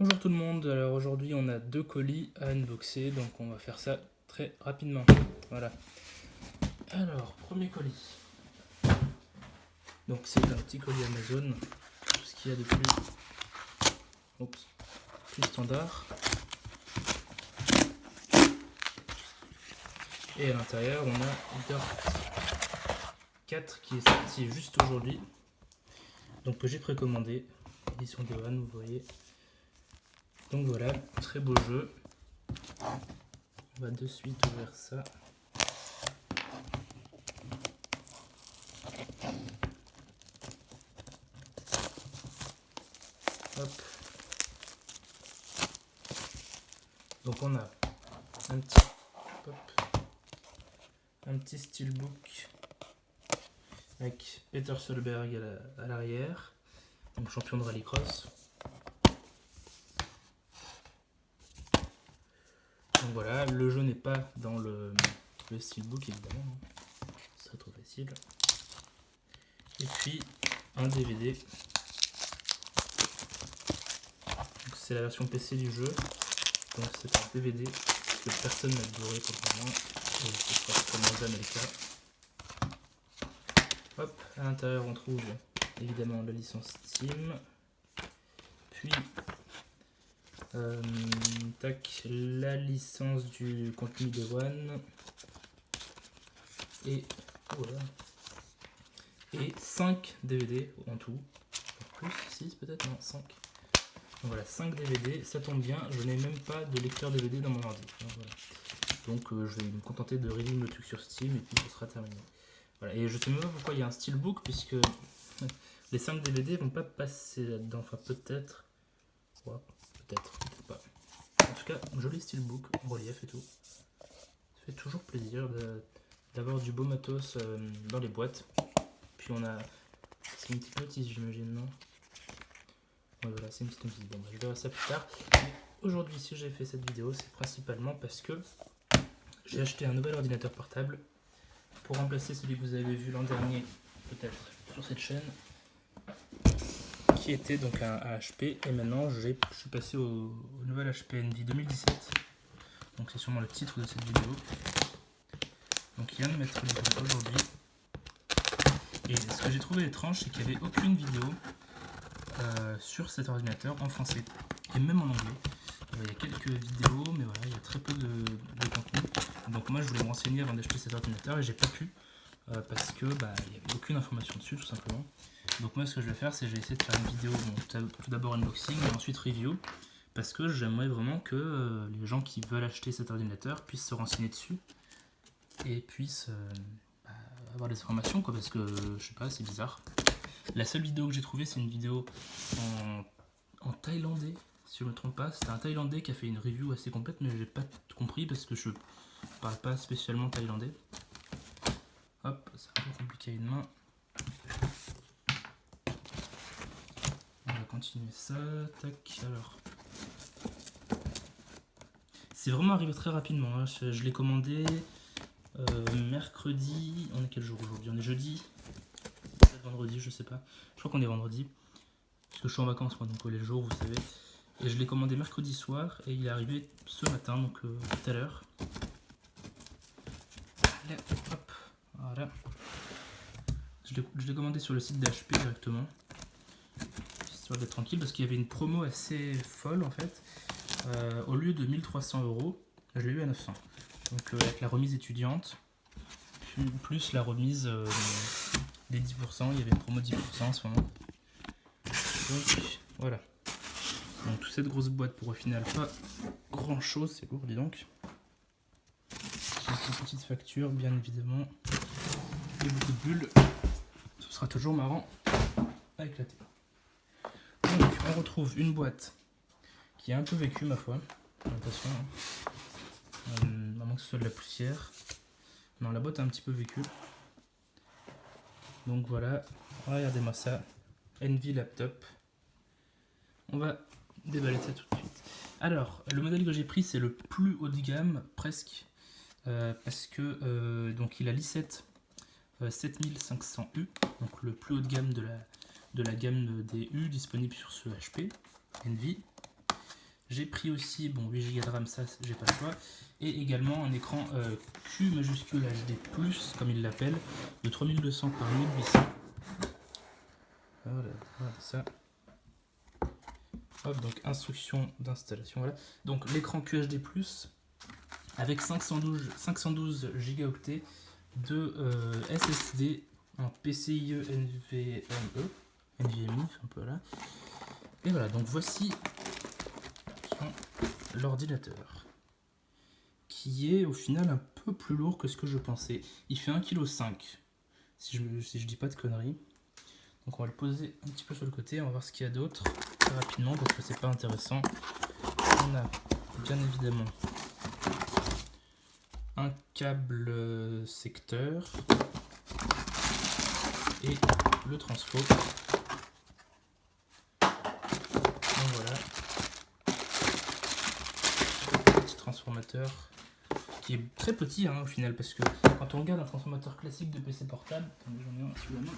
Bonjour tout le monde, alors aujourd'hui on a 2 colis à unboxer, donc on va faire ça très rapidement. Voilà. Alors, premier colis. Donc c'est un petit colis Amazon, tout ce qu'il y a de plus standard. Et à l'intérieur on a Dirt 4 qui est sorti juste aujourd'hui, donc que j'ai précommandé, édition Dewan, vous voyez. Donc voilà, très beau jeu. On va de suite ouvrir ça. Hop. Donc on a un petit steelbook avec Peter Solberg à l'arrière, donc champion de rallycross. Donc voilà, le jeu n'est pas dans le steelbook évidemment, ce serait trop facile. Et puis un DVD. C'est la version PC du jeu, donc c'est un DVD parce que personne n'a de Blu-ray pour le moment, et ce sera certainement jamais le cas. Hop, à l'intérieur on trouve évidemment la licence Steam, puis la licence du contenu de One, et voilà, et 5 DVD en tout, plus 6 peut-être, non 5. Donc voilà, 5 DVD, ça tombe bien, je n'ai même pas de lecteur DVD dans mon ordi. Donc je vais me contenter de review le truc sur Steam et puis ce sera terminé. Voilà, et je sais même pas pourquoi il y a un steelbook, puisque les 5 DVD vont pas passer là-dedans, enfin peut-être. Ouais, peut-être pas. En tout cas, joli steelbook, en relief et tout. Ça fait toujours plaisir d'avoir du beau matos dans les boîtes. Puis on a... C'est une petite notice, j'imagine, non? Ouais, voilà, c'est une petite notice. Bon, bah, je verrai ça plus tard. Mais aujourd'hui, si j'ai fait cette vidéo, c'est principalement parce que j'ai acheté un nouvel ordinateur portable pour remplacer celui que vous avez vu l'an dernier, peut-être, sur cette chaîne, qui était donc un HP, et maintenant je suis passé au nouvel HP Envy 2017. Donc c'est sûrement le titre de cette vidéo. Donc il vient de mettre livré aujourd'hui. Et ce que j'ai trouvé étrange, c'est qu'il n'y avait aucune vidéo sur cet ordinateur en français, et même en anglais. Il y a quelques vidéos, mais voilà, il y a très peu de contenu. Donc moi je voulais me renseigner avant d'acheter cet ordinateur et j'ai pas pu, parce que il n'y avait aucune information dessus tout simplement. Donc moi ce que je vais faire, c'est que je vais essayer de faire une vidéo, bon, tout d'abord unboxing et ensuite review, parce que j'aimerais vraiment que les gens qui veulent acheter cet ordinateur puissent se renseigner dessus et puissent avoir des informations, quoi, parce que je sais pas, c'est bizarre. La seule vidéo que j'ai trouvée, c'est une vidéo en thaïlandais, si je me trompe pas. C'était un Thaïlandais qui a fait une review assez complète, mais j'ai pas tout compris parce que je parle pas spécialement thaïlandais. Hop, c'est un peu compliqué à une main. On va continuer ça. Tac, alors. C'est vraiment arrivé très rapidement, hein. Je l'ai commandé mercredi. On est quel jour aujourd'hui? On est jeudi. Peut-être vendredi, je sais pas. Je crois qu'on est vendredi. Parce que je suis en vacances, moi, donc les jours, vous savez. Et je l'ai commandé mercredi soir et il est arrivé ce matin, donc tout à l'heure. Hop, voilà. Je l'ai commandé sur le site d'HP directement, histoire d'être tranquille, parce qu'il y avait une promo assez folle en fait. Au lieu de 1300 €, je l'ai eu à 900. Donc avec la remise étudiante, plus la remise des 10%, il y avait une promo de 10% en ce moment. Donc voilà. Donc toute cette grosse boîte pour au final pas grand chose, c'est lourd dis donc. Une petite facture bien évidemment, et beaucoup de bulles, ce sera toujours marrant à éclater. Donc on retrouve une boîte qui est un peu vécue ma foi, attention, à moins que ce soit de la poussière. Non, la boîte est un petit peu vécue. Donc voilà, regardez-moi ça, Envy Laptop. On va déballer ça tout de suite. Alors, le modèle que j'ai pris, c'est le plus haut de gamme, presque, parce que donc il a l'i7 7500U, donc le plus haut de gamme de la gamme des U disponible sur ce HP Envy. J'ai pris aussi, bon, 8 Go de RAM, ça j'ai pas le choix, et également un écran Q majuscule HD+, comme il l'appelle, de 3200 par 1800. Voilà, ça. Hop, donc instruction d'installation, voilà. Donc l'écran QHD+, avec 512 gigaoctets de SSD en PCIe NVMe, un peu là. Et voilà, donc voici l'ordinateur, qui est au final un peu plus lourd que ce que je pensais. Il fait 1,5 kg, si je dis pas de conneries. Donc on va le poser un petit peu sur le côté, on va voir ce qu'il y a d'autre très rapidement parce que c'est pas intéressant. On a bien évidemment un câble secteur et le transfo. Donc voilà, petit transformateur qui est très petit hein, au final, parce que quand on regarde un transformateur classique de PC portable, attendez, j'en ai un sous la main.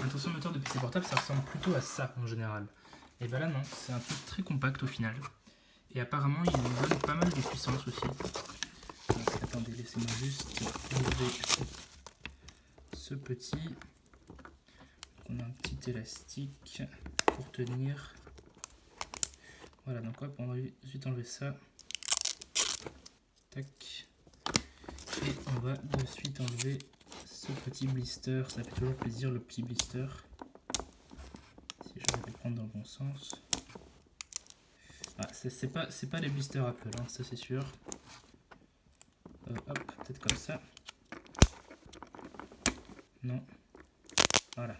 Un transformateur de PC portable, ça ressemble plutôt à ça en général. Et ben là non, c'est un truc très compact au final. Et apparemment il nous donne pas mal de puissance aussi. Donc, attendez, laissez-moi juste enlever ce petit. On a un petit élastique pour tenir. Voilà, donc hop, on va vite enlever ça. Tac. Et on va de suite enlever ce petit blister. Ça fait toujours plaisir le petit blister. Si je vais le prendre dans le bon sens. Ah, c'est pas les blisters Apple, hein, ça c'est sûr. Hop, peut-être comme ça. Non. Voilà.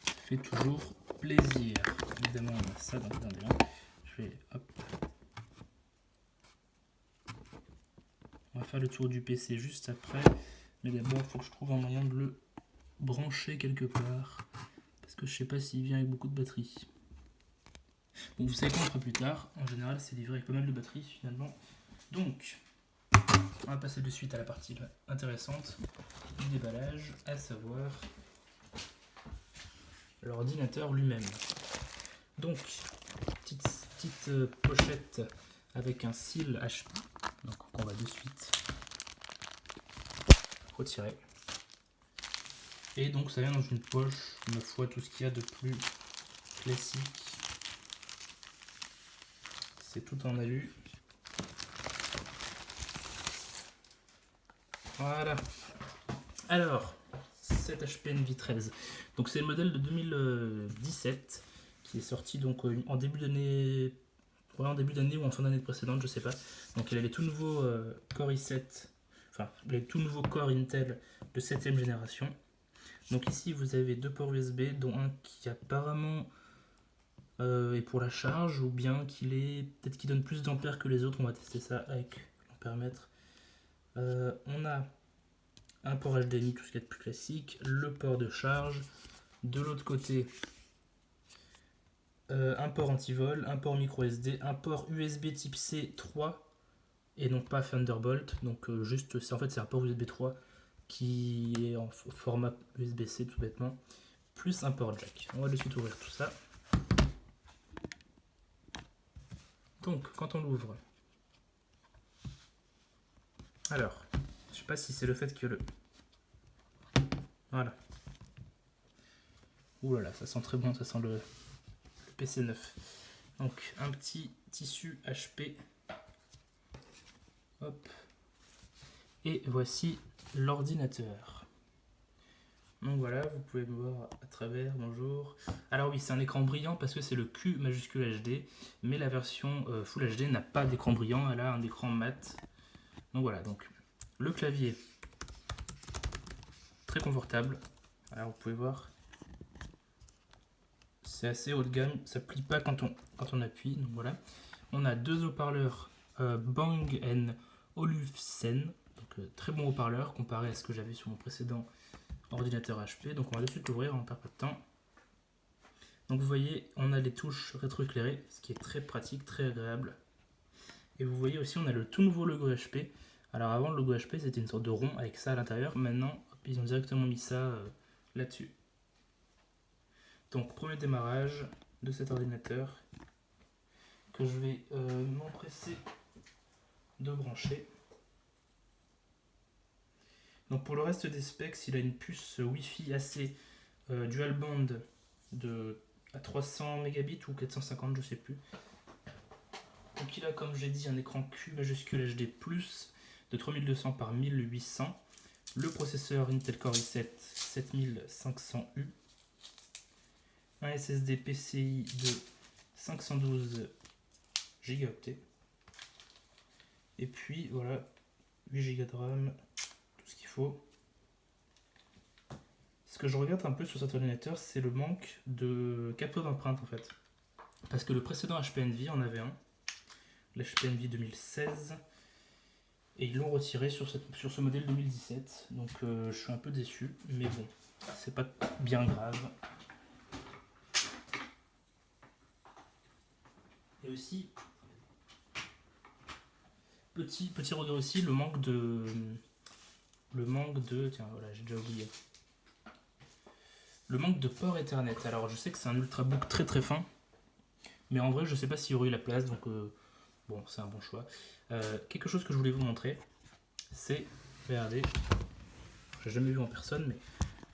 Ça fait toujours plaisir. Évidemment, on a ça dans le bien. Je vais, hop. On va faire le tour du PC juste après. Mais d'abord, il faut que je trouve un moyen de le brancher quelque part. Parce que je sais pas s'il vient avec beaucoup de batterie. Bon, vous savez qu'on le fera plus tard. En général, c'est livré avec pas mal de batterie finalement. Donc, on va passer de suite à la partie intéressante du déballage, à savoir l'ordinateur lui-même. Donc, petite pochette avec un seal HP, donc on va de suite retirer. Et donc ça vient dans une poche, ma foi, tout ce qu'il y a de plus classique. C'est tout en alu. Voilà. Alors, cet HP Envy 13. Donc c'est le modèle de 2017 qui est sorti donc en début d'année, ouais, en début d'année ou en fin d'année précédente, je sais pas. Donc il a les tout nouveaux Core i7, enfin les tout nouveaux Core Intel de 7ème génération. Donc ici vous avez deux ports USB, dont un qui apparemment est pour la charge, ou bien peut-être qu'il donne plus d'ampères que les autres. On va tester ça avec l'ampèremètre. On a un port HDMI, tout ce qui est de plus classique, le port de charge, de l'autre côté un port anti-vol, un port micro SD, un port USB type C 3 et non pas Thunderbolt, donc juste c'est un port USB 3 qui est en format USB-C tout bêtement, plus un port jack. On va de suite ouvrir tout ça. Donc quand on l'ouvre, alors je sais pas si c'est le fait que le voilà. Ouh là là, ça sent très bon, ça sent le PC neuf. Donc un petit tissu HP. Hop. Et voici l'ordinateur. Donc voilà, vous pouvez me voir à travers, bonjour. Alors oui, c'est un écran brillant parce que c'est le Q majuscule HD, mais la version Full HD n'a pas d'écran brillant, elle a un écran mat. Donc voilà, donc le clavier, très confortable. Alors vous pouvez voir, c'est assez haut de gamme, ça plie pas quand on appuie, donc voilà. On a deux haut-parleurs Bang & Olufsen, donc très bon haut-parleur comparé à ce que j'avais sur mon précédent ordinateur HP. Donc on va de suite l'ouvrir, on ne perd pas de temps. Donc vous voyez, on a les touches rétroéclairées, ce qui est très pratique, très agréable. Et vous voyez aussi, on a le tout nouveau logo HP. Alors avant, le logo HP, c'était une sorte de rond avec ça à l'intérieur. Maintenant, hop, Puis ils ont directement mis ça là-dessus. Donc premier démarrage de cet ordinateur que je vais m'empresser de brancher. Donc pour le reste des specs, il a une puce Wi-Fi AC dual band à 300 mégabits ou 450, je sais plus. Donc il a, comme j'ai dit, un écran Q majuscule HD+, de 3200 par 1800. Le processeur Intel Core i7 7500U. Un SSD PCI de 512 Go. Et puis voilà, 8 Go de RAM, tout ce qu'il faut. Ce que je regrette un peu sur cet ordinateur, c'est le manque de capteur d'empreinte en fait. Parce que le précédent HP Envy en avait un, l'HP Envy 2016, et ils l'ont retiré sur ce modèle 2017. Donc je suis un peu déçu, mais bon, c'est pas bien grave. Et aussi, petit regret aussi, le manque de... Tiens, voilà, j'ai déjà oublié. Le manque de port Ethernet. Alors, je sais que c'est un ultrabook très très fin, mais en vrai, je sais pas s'il y aurait eu la place, donc bon, c'est un bon choix. Quelque chose que je voulais vous montrer, c'est, regardez, j'ai jamais vu en personne, mais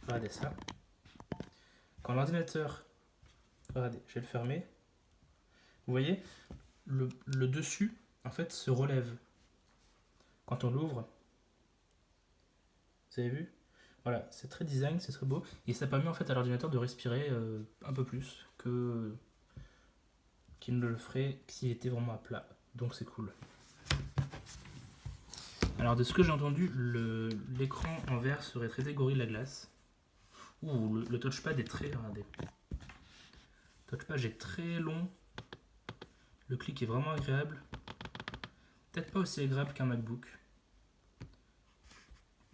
regardez ça. Quand l'ordinateur, regardez, je vais le fermer, vous voyez, le dessus, en fait, se relève. Quand on l'ouvre, vous avez vu? Voilà, c'est très design, c'est très beau, et ça permet en fait à l'ordinateur de respirer un peu plus qu'il ne le ferait s'il était vraiment à plat. Donc c'est cool. Alors de ce que j'ai entendu, l'écran en verre serait traité Gorilla Glass. Ouh, le touchpad est très... Regardez. Le touchpad est très long. Le clic est vraiment agréable. Peut-être pas aussi agréable qu'un MacBook.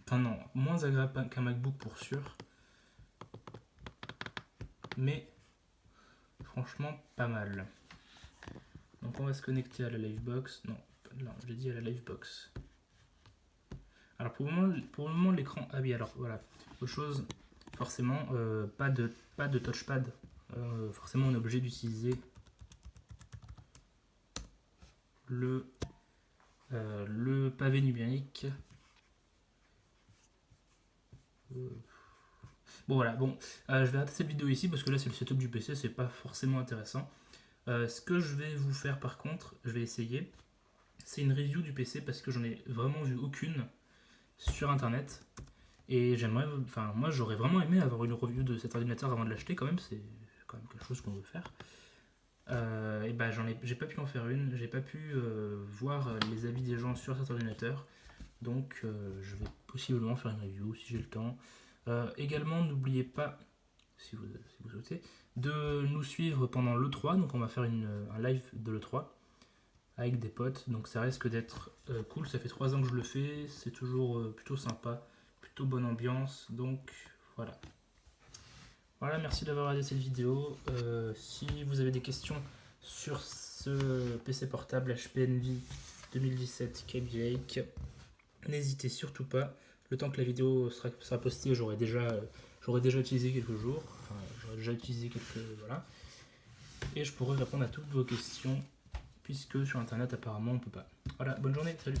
Enfin non, moins agréable qu'un MacBook pour sûr. Mais franchement pas mal. Donc on va se connecter à la Livebox. Non, j'ai dit à la Livebox. Alors pour le moment l'écran... Ah oui, alors voilà. Autre chose, forcément, pas de touchpad. Forcément on est obligé d'utiliser le pavé numérique. Bon voilà, bon, je vais arrêter cette vidéo ici parce que là c'est le setup du PC, c'est pas forcément intéressant. Ce que je vais vous faire par contre, je vais essayer, c'est une review du PC parce que j'en ai vraiment vu aucune sur internet. Et j'aimerais, enfin moi j'aurais vraiment aimé avoir une review de cet ordinateur avant de l'acheter quand même, c'est quand même quelque chose qu'on veut faire. Et bah j'ai pas pu en faire une, j'ai pas pu voir les avis des gens sur cet ordinateur. Donc je vais possiblement faire une review si j'ai le temps. Également, n'oubliez pas, si vous souhaitez, de nous suivre pendant l'E3. Donc on va faire un live de l'E3 avec des potes. Donc ça risque d'être cool. Ça fait 3 ans que je le fais. C'est toujours plutôt sympa, plutôt bonne ambiance. Donc voilà. Voilà, merci d'avoir regardé cette vidéo. Si vous avez des questions sur ce PC portable HP Envy 2017 Kaby Lake, n'hésitez surtout pas. Le temps que la vidéo sera postée, j'aurai déjà utilisé quelques jours. Enfin, j'aurai déjà utilisé quelques... Voilà. Et je pourrai répondre à toutes vos questions, puisque sur internet apparemment on peut pas. Voilà, bonne journée, salut.